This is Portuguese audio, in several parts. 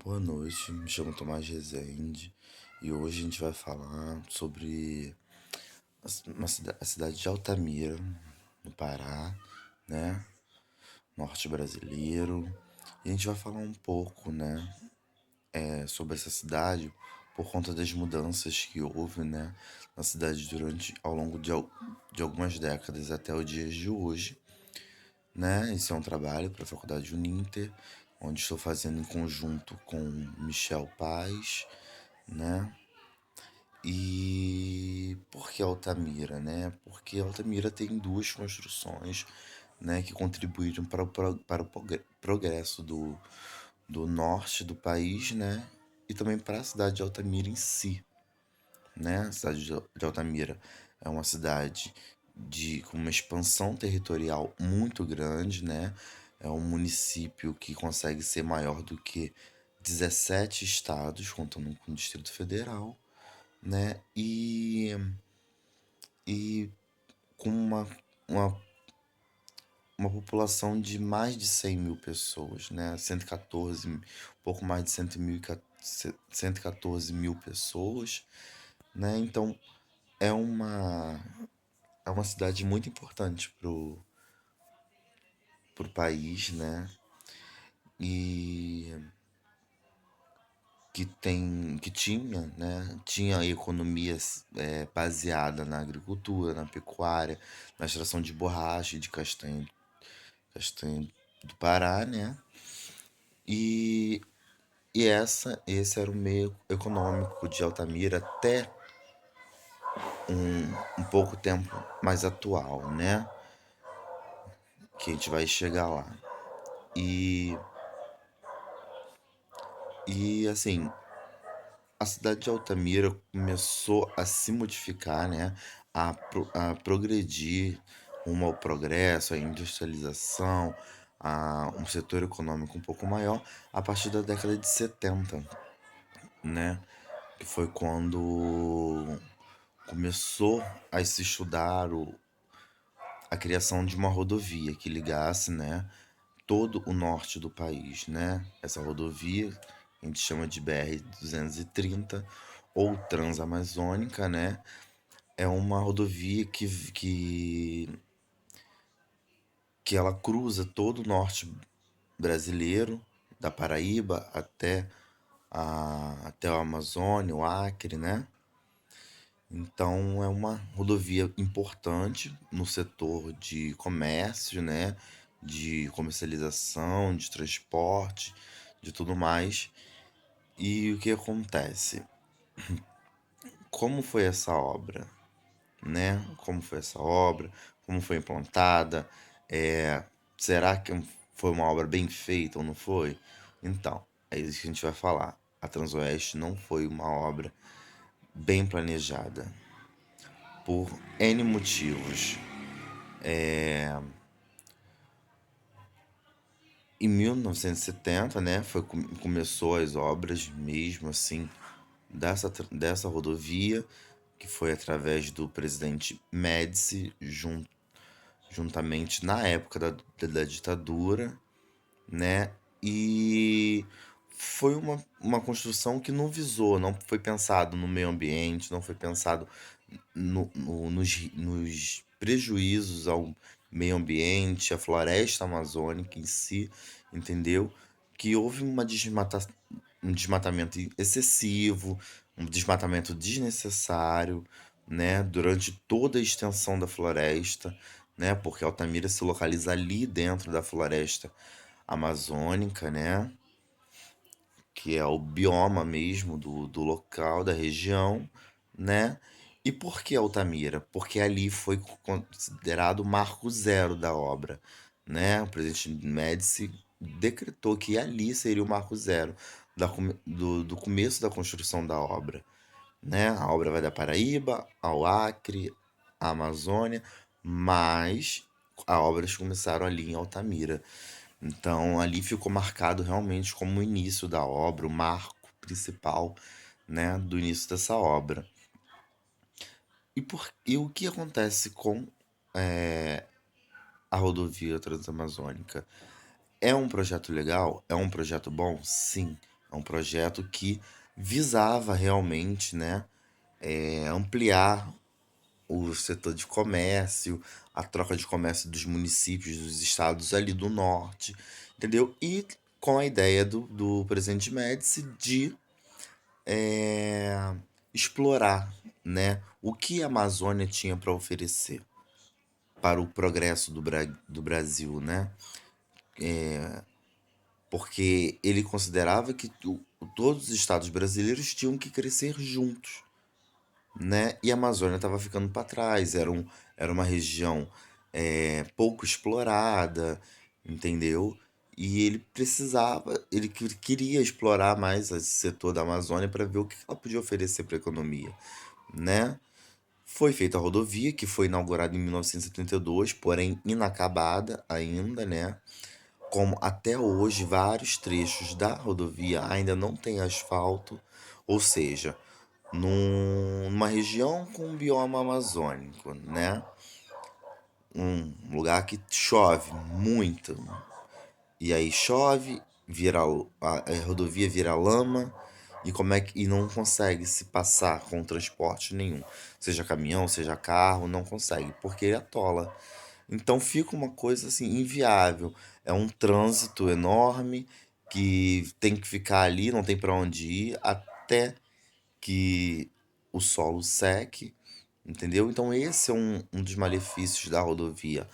Boa noite, me chamo Tomás Rezende e hoje a gente vai falar sobre a cidade de Altamira, no Pará, né? Norte brasileiro. E a gente vai falar um pouco, né, sobre essa cidade por conta das mudanças que houve, né, na cidade ao longo de algumas décadas até o dia de hoje, né? Esse é um trabalho para a Faculdade Uninter, onde estou fazendo em conjunto com Michel Paz, né? E por que Altamira, né? Porque Altamira tem duas construções, né, que contribuíram para o progresso do norte do país, né? E também para a cidade de Altamira em si, né? A cidade de Altamira é uma cidade com uma expansão territorial muito grande, né? É um município que consegue ser maior do que 17 estados, contando com o Distrito Federal, né? E com uma, uma população de mais de 100 mil pessoas, né? 114, um pouco mais de 114 mil pessoas, né? Então é é uma cidade muito importante pro país, né? E que tinha, né? Tinha a economia baseada na agricultura, na pecuária, na extração de borracha e de castanha do Pará, né? E, esse era o meio econômico de Altamira até um pouco tempo mais atual, né? Que a gente vai chegar lá. E, e assim, a cidade de Altamira começou a se modificar, né? A progredir rumo ao progresso, à industrialização, a um setor econômico um pouco maior a partir da década de 70, né? Que foi quando começou a se estudar a criação de uma rodovia que ligasse, né, todo o norte do país, né? Essa rodovia a gente chama de BR-230 ou Transamazônica, né? É uma rodovia que ela cruza todo o norte brasileiro, da Paraíba até o Amazônia, o Acre, né? Então é uma rodovia importante no setor de comércio, né? De comercialização, de transporte, de tudo mais. E o que acontece? Como foi essa obra, né? Como foi essa obra? Como foi implantada? É, será que foi uma obra bem feita ou não foi? Então, é isso que a gente vai falar. A Transoeste não foi uma obra bem planejada por N motivos. Em 1970, né, começou as obras mesmo assim dessa rodovia, que foi através do presidente Médici, juntamente na época da ditadura, né? E foi uma construção que não visou, não foi pensado no meio ambiente, não foi pensado nos prejuízos ao meio ambiente, à floresta amazônica em si, entendeu? Que houve um desmatamento excessivo, um desmatamento desnecessário, né? Durante toda a extensão da floresta, né? Porque Altamira se localiza ali dentro da floresta amazônica, né? Que é o bioma mesmo do local, da região, né? E por que Altamira? Porque ali foi considerado o marco zero da obra, né? O presidente Médici decretou que ali seria o marco zero do começo da construção da obra, né? A obra vai da Paraíba ao Acre, à Amazônia, mas as obras começaram ali em Altamira. Então ali ficou marcado realmente como o início da obra, o marco principal, né, do início dessa obra. E o que acontece com a rodovia Transamazônica? É um projeto legal? É um projeto bom? Sim. É um projeto que visava realmente, né, ampliar o setor de comércio, a troca de comércio dos municípios, dos estados ali do norte, entendeu? E com a ideia do presidente Médici de eh, explorar, né, o que a Amazônia tinha para oferecer para o progresso do Brasil, né? Porque ele considerava que todos os estados brasileiros tinham que crescer juntos, né? E a Amazônia estava ficando para trás, era uma região pouco explorada, entendeu? E ele precisava, queria explorar mais esse setor da Amazônia para ver o que ela podia oferecer para a economia, né? Foi feita a rodovia, que foi inaugurada em 1972, porém inacabada ainda, né? Como até hoje vários trechos da rodovia ainda não têm asfalto, ou seja, numa região com um bioma amazônico, né? Um lugar que chove muito, e aí chove, a rodovia vira lama, e como é que e não consegue se passar com transporte nenhum, seja caminhão, seja carro, não consegue, porque atola. Então fica uma coisa assim inviável. É um trânsito enorme que tem que ficar ali, não tem para onde ir até que o solo seque, entendeu? Então esse é um dos malefícios da rodovia,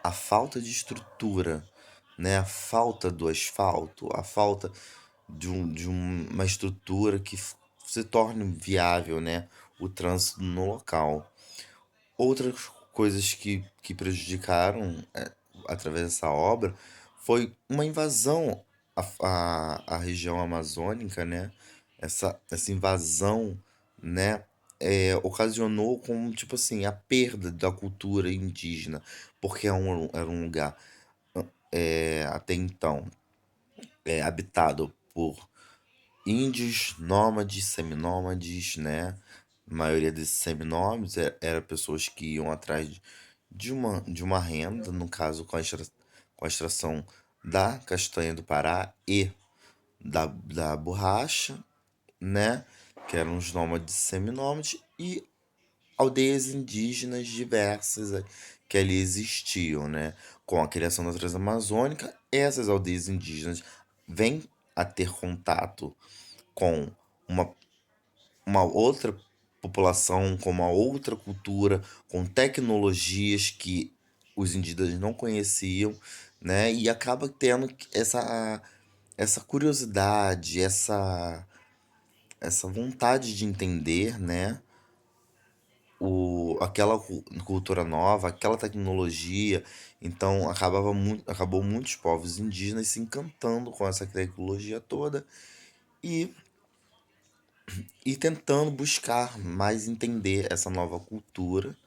a falta de estrutura, né? A falta do asfalto, a falta uma estrutura que se torne viável, né? O trânsito no local. Outras coisas que prejudicaram através dessa obra foi uma invasão à região amazônica, né? Essa invasão, né? Ocasionou como, tipo assim, a perda da cultura indígena, porque era um lugar até então habitado por índios, nômades, seminômades, né? A maioria desses seminômades era pessoas que iam atrás de uma renda, no caso com a extração da castanha do Pará e da borracha, né? Que eram os nômades e seminômades, e aldeias indígenas diversas que ali existiam, né? Com a criação da Transamazônica, essas aldeias indígenas vêm a ter contato com uma, uma outra população, com uma outra cultura, com tecnologias que os indígenas não conheciam, né? E acaba tendo essa curiosidade, essa vontade de entender, né? Aquela cultura nova, aquela tecnologia. Então acabou muitos povos indígenas se encantando com essa tecnologia toda e tentando buscar mais entender essa nova cultura,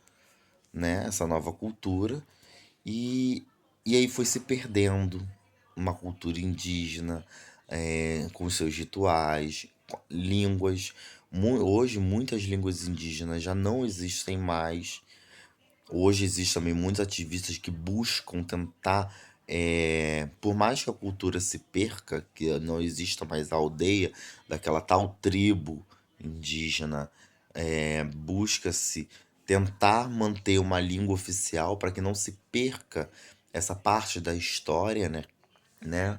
né? Essa nova cultura. E, e aí foi se perdendo uma cultura indígena, com os seus rituais, línguas. Hoje, muitas línguas indígenas já não existem mais. Hoje existem também muitos ativistas que buscam tentar, por mais que a cultura se perca, que não exista mais a aldeia daquela tal tribo indígena, busca-se tentar manter uma língua oficial para que não se perca essa parte da história, né?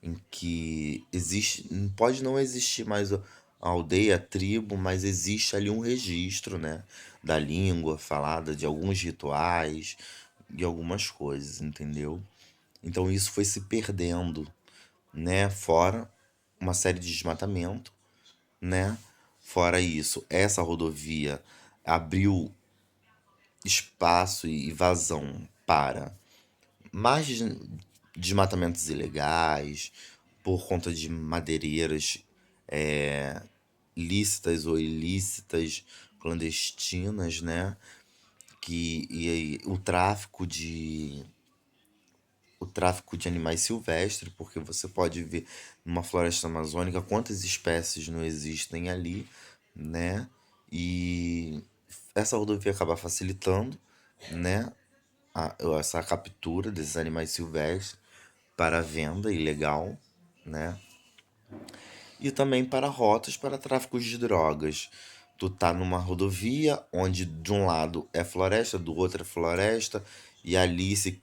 Em que existe, pode não existir mais a aldeia, a tribo, mas existe ali um registro, né, da língua falada, de alguns rituais e algumas coisas, entendeu? Então isso foi se perdendo, né? Fora uma série de desmatamento, né? Fora isso, essa rodovia abriu espaço e vazão para mais desmatamentos ilegais, por conta de madeireiras lícitas ou ilícitas, clandestinas, né? E aí, o tráfico de animais silvestres, porque você pode ver numa floresta amazônica quantas espécies não existem ali, né? E essa rodovia acaba facilitando, né, essa captura desses animais silvestres para venda ilegal, né? e também para rotas para tráfico de drogas. Tu tá numa rodovia onde de um lado é floresta, do outro é floresta, e ali se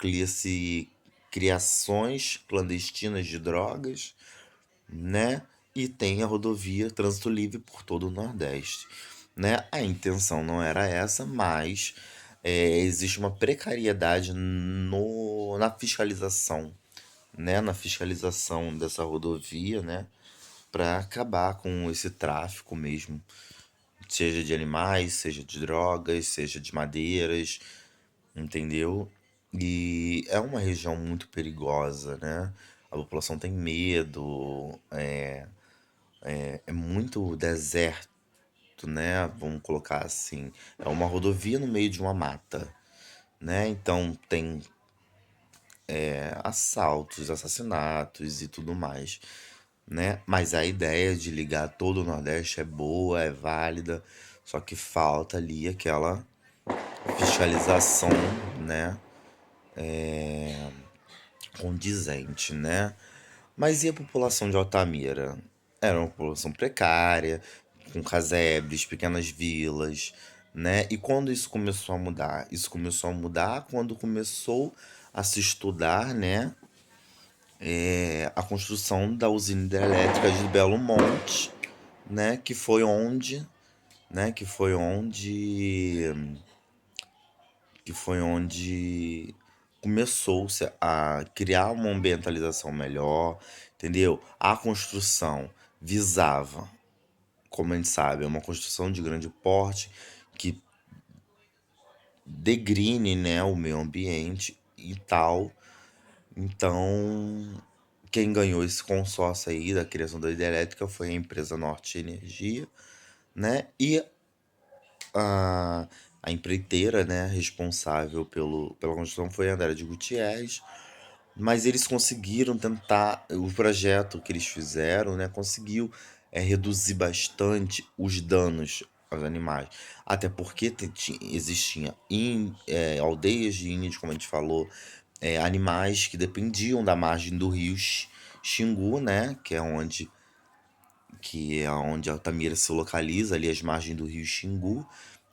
criações clandestinas de drogas, né? E tem a rodovia Trânsito Livre por todo o Nordeste, né? A intenção não era essa, mas existe uma precariedade na fiscalização, né? Na fiscalização dessa rodovia, né? Para acabar com esse tráfico mesmo, seja de animais, seja de drogas, seja de madeiras, entendeu? E é uma região muito perigosa, né? A população tem medo, é muito deserto, né? Vamos colocar assim. É uma rodovia no meio de uma mata, né? Então tem assaltos, assassinatos e tudo mais, né? Mas a ideia de ligar todo o Nordeste é boa, é válida, só que falta ali aquela fiscalização, né? Condizente, né? Mas e a população de Altamira? Era uma população precária, com casebres, pequenas vilas, né? E quando isso começou a mudar? Isso começou a mudar quando começou a se estudar, né? A construção da usina hidrelétrica de Belo Monte, né? Né? Que foi onde começou-se a criar uma ambientalização melhor, entendeu? A construção visava, como a gente sabe, é uma construção de grande porte que degrine, né, o meio ambiente e tal. Então, quem ganhou esse consórcio aí da criação da hidrelétrica foi a empresa Norte Energia, né? E a, a empreiteira, né, responsável pela construção foi a André de Gutierrez, mas eles conseguiram tentar, o projeto que eles fizeram, né, conseguiu reduzir bastante os danos aos animais. Até porque existiam aldeias de índios, como a gente falou, animais que dependiam da margem do rio Xingu, né, que é onde Altamira se localiza, ali às margens do rio Xingu,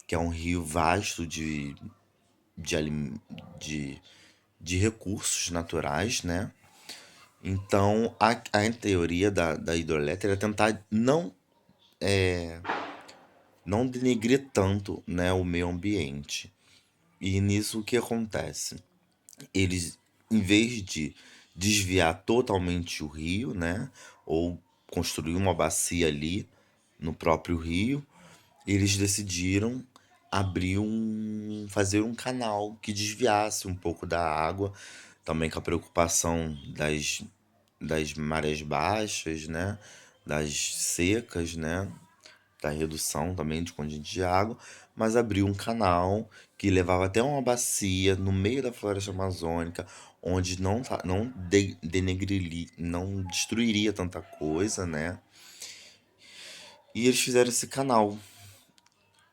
que é um rio vasto de, alim- de, de recursos naturais, né? Então, a teoria da hidrelétrica é tentar não denegrir tanto, né, o meio ambiente. E nisso o que acontece? Eles, em vez de desviar totalmente o rio, né, ou construir uma bacia ali no próprio rio, eles decidiram fazer um canal que desviasse um pouco da água, também com a preocupação das marés baixas, né, das secas, né, da redução também de contingente de água, mas abriu um canal que levava até uma bacia no meio da floresta amazônica, onde não destruiria tanta coisa, né? E eles fizeram esse canal.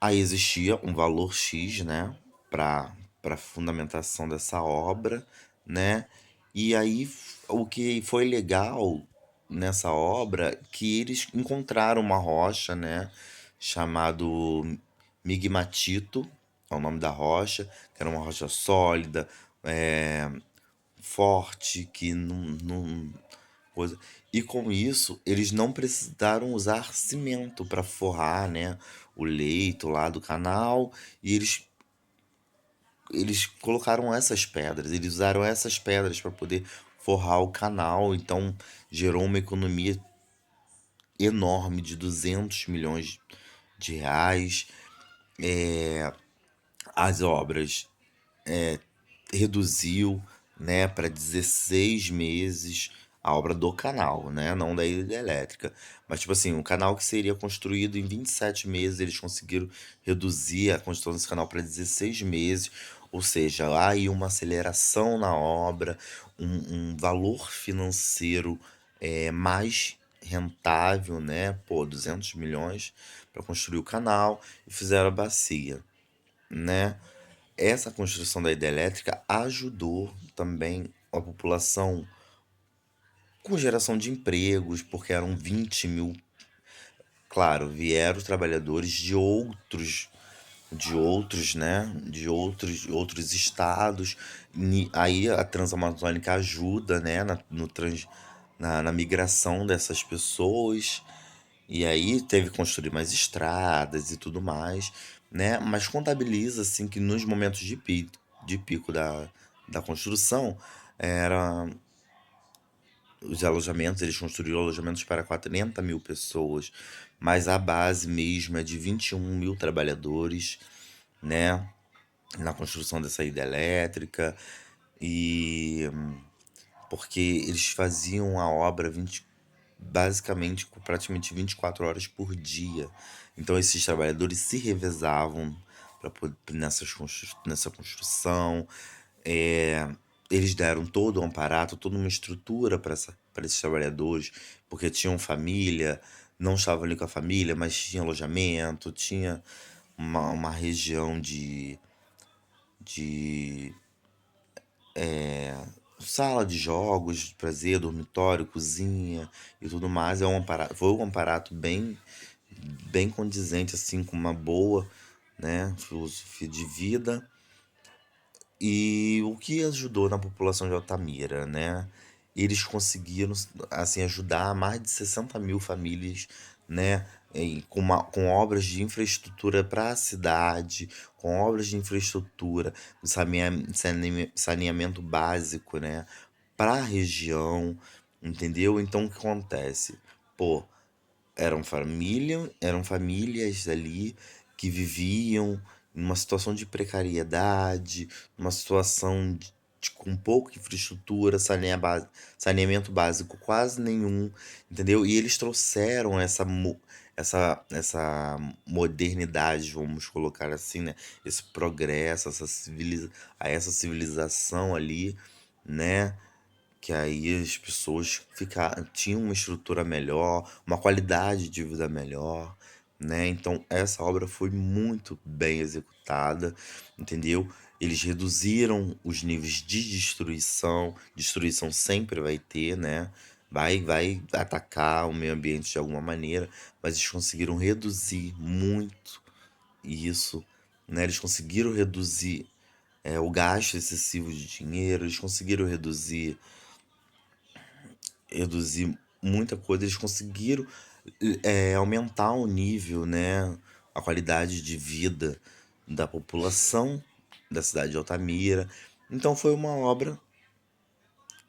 Aí existia um valor X, né, para fundamentação dessa obra, né? E aí o que foi legal nessa obra que eles encontraram uma rocha, né, chamado migmatito, é o nome da rocha, que era uma rocha sólida, forte, que não coisa. E com isso, eles não precisaram usar cimento para forrar, né, o leito lá do canal, e eles colocaram essas pedras, eles usaram essas pedras para poder forrar o canal, então gerou uma economia enorme de 200 milhões de reais. As obras reduziu, né, para 16 meses a obra do canal, né, não da hidrelétrica. Mas, tipo assim, um canal que seria construído em 27 meses, eles conseguiram reduzir a construção desse canal para 16 meses, ou seja, há aí uma aceleração na obra, um valor financeiro mais rentável, né, pô, 200 milhões para construir o canal e fizeram a bacia, né? Essa construção da hidrelétrica ajudou também a população com geração de empregos, porque eram 20 mil claro, vieram trabalhadores né, de outros estados. Aí a Transamazônica ajuda, né, na migração dessas pessoas. E aí teve que construir mais estradas e tudo mais, né? Mas contabiliza assim que nos momentos de pico da construção, era os alojamentos, eles construíram alojamentos para 40 mil pessoas, mas a base mesmo é de 21 mil trabalhadores, né? Na construção dessa hidrelétrica. E porque eles faziam a obra basicamente com praticamente 24 horas por dia. Então esses trabalhadores se revezavam nessa construção. É, eles deram todo um aparato, toda uma estrutura para esses trabalhadores, porque tinham família, não estavam ali com a família, mas tinha alojamento, tinha uma região de sala de jogos, prazer, dormitório, cozinha e tudo mais. Foi um aparato bem condizente assim com uma boa, né, filosofia de vida. E o que ajudou na população de Altamira, né? Eles conseguiram, assim, ajudar mais de 60 mil famílias, né? Com obras de infraestrutura para a cidade, com obras de infraestrutura, saneamento básico, né? Para a região, entendeu? Então, o que acontece? Pô, eram famílias ali que viviam numa situação de precariedade, numa situação com pouca infraestrutura, saneamento básico quase nenhum, entendeu? E eles trouxeram essa modernidade, vamos colocar assim, né? Esse progresso, essa civilização ali, né? Que aí as pessoas tinham uma estrutura melhor, uma qualidade de vida melhor, né? Então essa obra foi muito bem executada, entendeu? Eles reduziram os níveis de destruição. Destruição sempre vai ter, né? Vai atacar o meio ambiente de alguma maneira, mas eles conseguiram reduzir muito isso, né? Eles conseguiram reduzir o gasto excessivo de dinheiro, eles conseguiram reduzir muita coisa. Eles conseguiram aumentar o nível, né, a qualidade de vida da população da cidade de Altamira. Então foi uma obra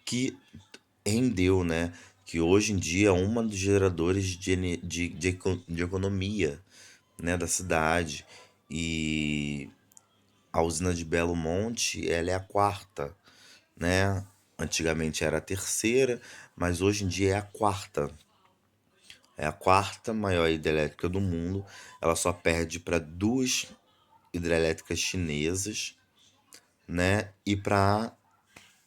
que rendeu, né, que hoje em dia é uma dos geradores de economia, né, da cidade. E a usina de Belo Monte, ela é a quarta, né? Antigamente era a terceira, mas hoje em dia é a quarta. É a quarta maior hidrelétrica do mundo. Ela só perde para duas hidrelétricas chinesas, né? E para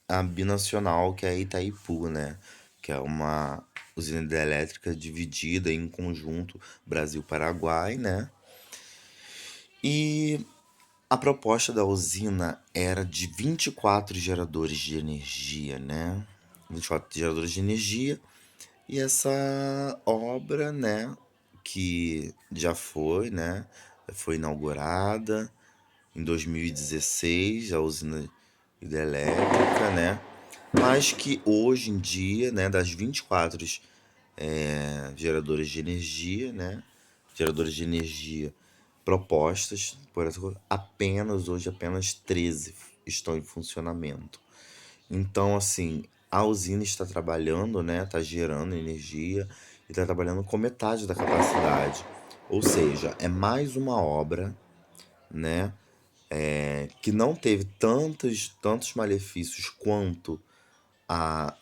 a binacional, que é a Itaipu, né? Que é uma usina hidrelétrica dividida em conjunto Brasil-Paraguai, né? E a proposta da usina era de 24 geradores de energia, né? 24 geradores de energia. E essa obra, né, que já foi, né, foi inaugurada em 2016, a usina hidrelétrica, né, mas que hoje em dia, né, das 24 geradores de energia, né, geradores de energia propostas por apenas 13 estão em funcionamento. Então, assim, a usina está trabalhando, né? Está gerando energia e está trabalhando com metade da capacidade. Ou seja, é mais uma obra, né? Que não teve tantos malefícios quanto a,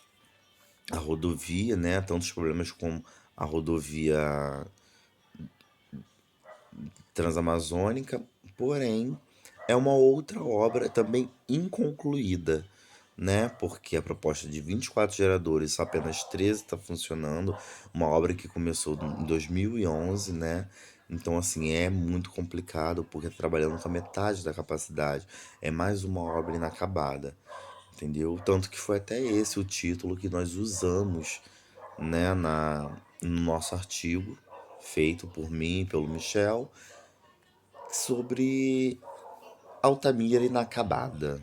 a rodovia, né? Tantos problemas como a rodovia Transamazônica, porém é uma outra obra também inconcluída, né? Porque a proposta de 24 geradores, só apenas 13 está funcionando, uma obra que começou em 2011, né? Então, assim, é muito complicado porque tá trabalhando com a metade da capacidade. É mais uma obra inacabada, entendeu? Tanto que foi até esse o título que nós usamos, né, no nosso artigo, feito por mim e pelo Michel, sobre Altamira Inacabada,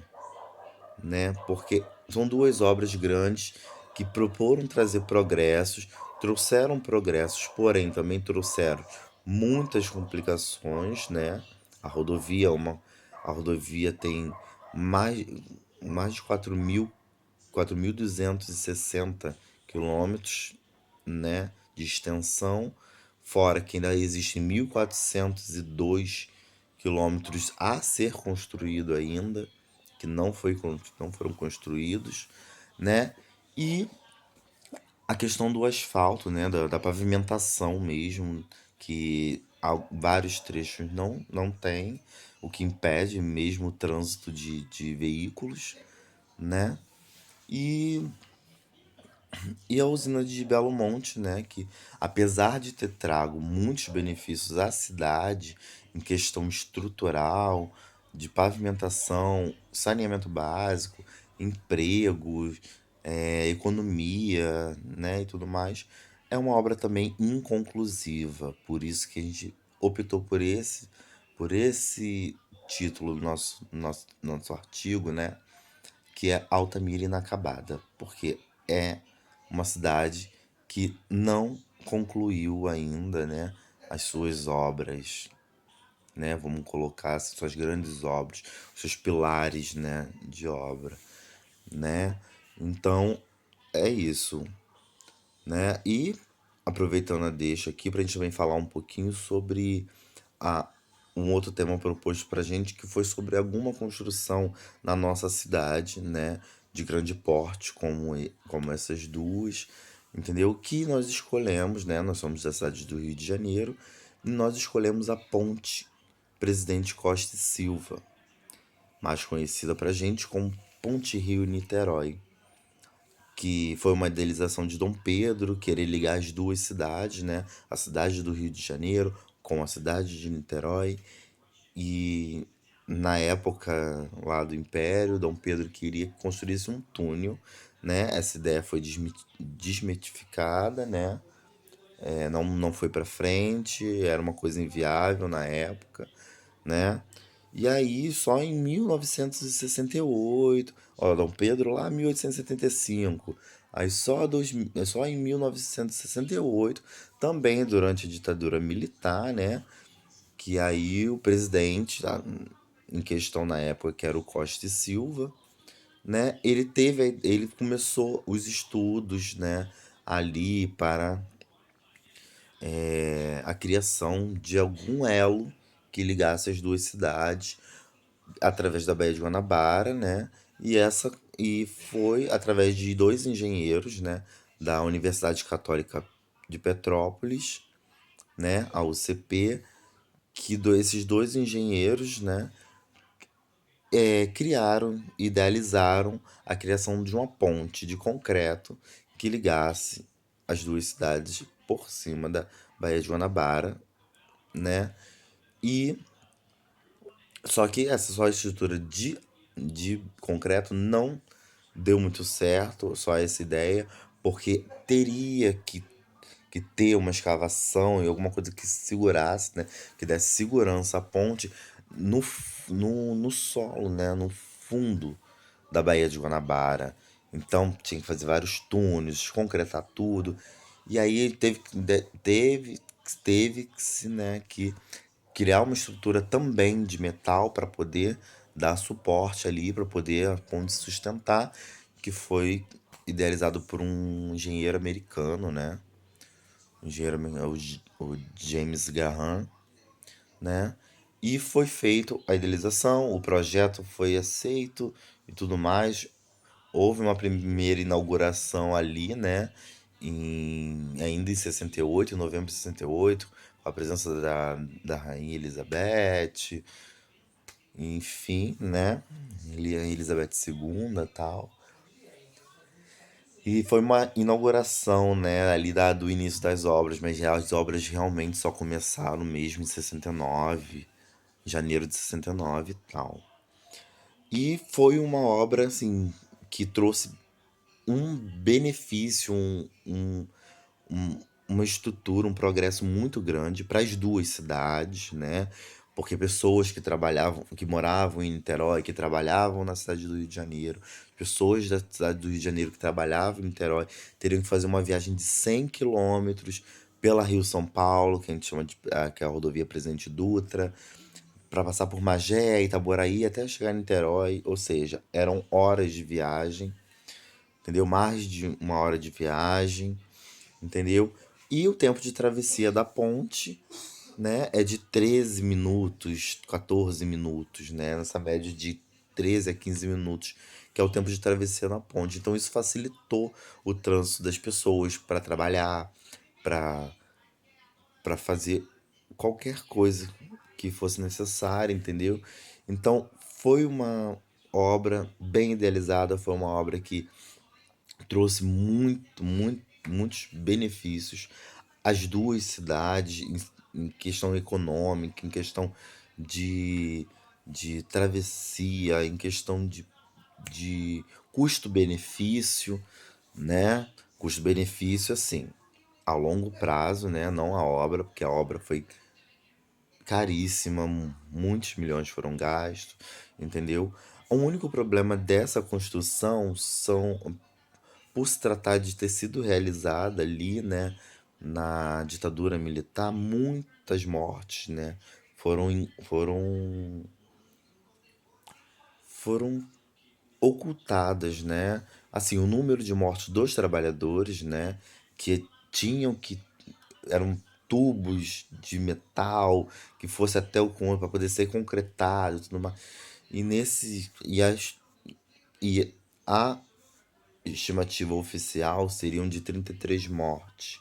né? Porque são duas obras grandes que proporam trazer progressos, trouxeram progressos, porém também trouxeram muitas complicações, né? A rodovia, é uma, a rodovia tem mais, mais de 4.260 quilômetros, né, de extensão, fora que ainda existem 1.402 quilômetros a ser construído ainda, que não foram construídos, né? E a questão do asfalto, né, da pavimentação mesmo, que vários trechos não tem, o que impede mesmo o trânsito de veículos, né? E E a usina de Belo Monte, né, que apesar de ter trago muitos benefícios à cidade em questão estrutural, de pavimentação, saneamento básico, empregos, economia, né, e tudo mais, é uma obra também inconclusiva. Por isso que a gente optou por esse título do nosso artigo, né, que é Altamira Inacabada, porque é uma cidade que não concluiu ainda, né, as suas obras, né, vamos colocar assim, suas grandes obras, os seus pilares, né, de obra, né? Então é isso, né? E aproveitando a deixa aqui para a gente também falar um pouquinho sobre a, um outro tema proposto para gente que foi sobre alguma construção na nossa cidade, né, de grande porte, como essas duas, entendeu? Que nós escolhemos, né? Nós somos da cidade do Rio de Janeiro e nós escolhemos a Ponte Presidente Costa e Silva, mais conhecida para gente como Ponte Rio-Niterói, que foi uma idealização de Dom Pedro, querer ligar as duas cidades, né? A cidade do Rio de Janeiro com a cidade de Niterói. E na época lá do Império, Dom Pedro queria que construísse um túnel, né? Essa ideia foi desmitificada, né? Não foi para frente, era uma coisa inviável na época, né? E aí, só em 1968, ó, Dom Pedro lá em 1875, aí só em 1968, também durante a ditadura militar, né? Que aí o presidente, em questão na época, que era o Costa e Silva, né? Ele começou os estudos, né? Ali para a criação de algum elo que ligasse as duas cidades através da Baía de Guanabara, né? E foi através de dois engenheiros, né? Da Universidade Católica de Petrópolis, né? A UCP, esses dois engenheiros, né, criaram, idealizaram a criação de uma ponte de concreto que ligasse as duas cidades por cima da Baía de Guanabara, né? E só que essa só estrutura de concreto não deu muito certo, só essa ideia, porque teria que ter uma escavação e alguma coisa que segurasse, né? Que desse segurança à ponte no solo, né? No fundo da Baía de Guanabara. Então tinha que fazer vários túneis, concretar tudo. E aí ele teve que, né, que criar uma estrutura também de metal para poder dar suporte ali, para poder a ponte sustentar, que foi idealizado por um engenheiro americano, né? O James Graham, né? E foi feito a idealização, o projeto foi aceito e tudo mais. Houve uma primeira inauguração ali, né? Ainda em 68, em novembro de 68, com a presença da Rainha Elizabeth, enfim, né? Elizabeth II e tal. E foi uma inauguração, né, ali do início das obras, mas as obras realmente só começaram mesmo em 69, janeiro de 69 e tal. E foi uma obra, assim, que trouxe um benefício, uma estrutura, um progresso muito grande para as 2 cidades, né, porque pessoas que trabalhavam que moravam em Niterói, que trabalhavam na cidade do Rio de Janeiro, pessoas da cidade do Rio de Janeiro que trabalhavam em Niterói, teriam que fazer uma viagem de 100 quilômetros pela Rio-São Paulo, que a gente chama de que é a rodovia Presidente Dutra, para passar por Magé, Itaboraí, até chegar em Niterói, ou seja, eram horas de viagem, entendeu? Mais de 1 hora de viagem, entendeu? E o tempo de travessia da ponte, né, é de 13 minutos, 14 minutos, né, nessa média de 13 a 15 minutos, que é o tempo de travessia na ponte. Então isso facilitou o trânsito das pessoas para trabalhar, para fazer qualquer coisa que fosse necessária, entendeu? Então foi uma obra bem idealizada, foi uma obra que trouxe muitos benefícios às 2 cidades em questão econômica, em questão de travessia, em questão de custo-benefício, né? Custo-benefício, assim, a longo prazo, né? Não a obra, porque a obra foi caríssima, muitos milhões foram gastos, entendeu? O único problema dessa construção são, por se tratar de ter sido realizada ali, né, na ditadura militar, muitas mortes, né, foram ocultadas, né? Assim, o número de mortes dos trabalhadores, né, que tinham que eram tubos de metal que fosse até o corpo para poder ser concretado, e tudo mais. E a estimativa oficial seriam de 33 mortes.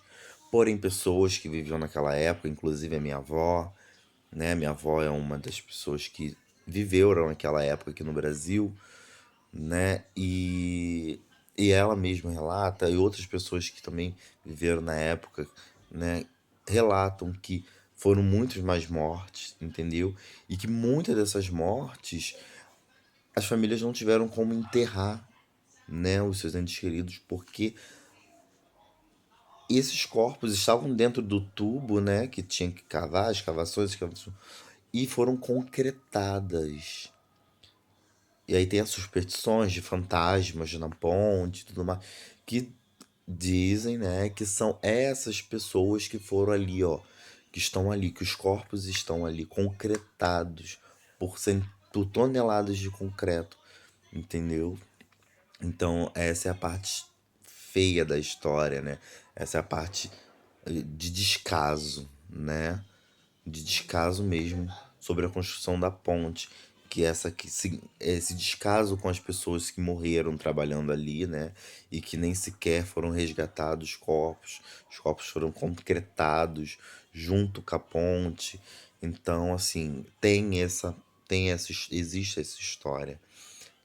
Porém, pessoas que viviam naquela época, inclusive a minha avó, né? Minha avó é uma das pessoas que viveram naquela época aqui no Brasil, né? E ela mesma relata, e outras pessoas que também viveram na época, né? Relatam que foram muitas mais mortes, entendeu? E que muitas dessas mortes as famílias não tiveram como enterrar, né, os seus entes queridos, porque esses corpos estavam dentro do tubo, né, que tinha que cavar, escavações, e foram concretadas. E aí tem as suspeições de fantasmas na ponte e tudo mais, que dizem, né, que são essas pessoas que foram ali, ó, que estão ali, que os corpos estão ali concretados por toneladas de concreto, entendeu? Então, essa é a parte feia da história, né? Essa é a parte de descaso, né? De descaso mesmo sobre a construção da ponte, que esse descaso com as pessoas que morreram trabalhando ali, né? E que nem sequer foram resgatados os corpos foram concretados junto com a ponte. Então, assim, existe essa história,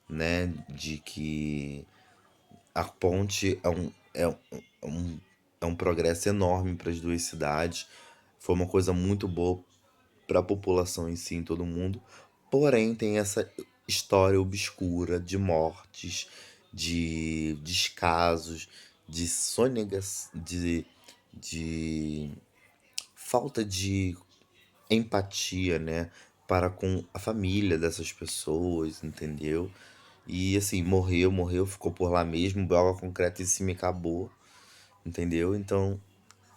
né? De que a ponte é um progresso enorme para as 2 cidades. Foi uma coisa muito boa para a população em si, em todo mundo. Porém, tem essa história obscura de mortes, de descasos, de sonegas, de falta de empatia, né, para com a família dessas pessoas, entendeu? E assim, morreu, ficou por lá mesmo, bola concreta em cima e acabou, entendeu? Então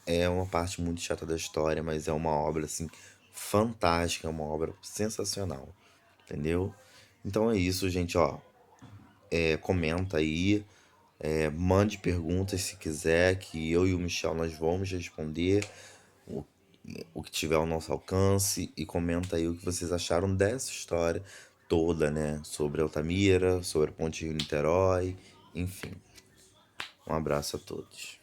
é uma parte muito chata da história, mas é uma obra assim fantástica, é uma obra sensacional, entendeu? Então é isso, gente, ó. Comenta aí, mande perguntas se quiser, que eu e o Michel nós vamos responder o, o que tiver ao nosso alcance e comenta aí o que vocês acharam dessa história toda, né? Sobre Altamira, sobre a Ponte Rio-Niterói, enfim. Um abraço a todos.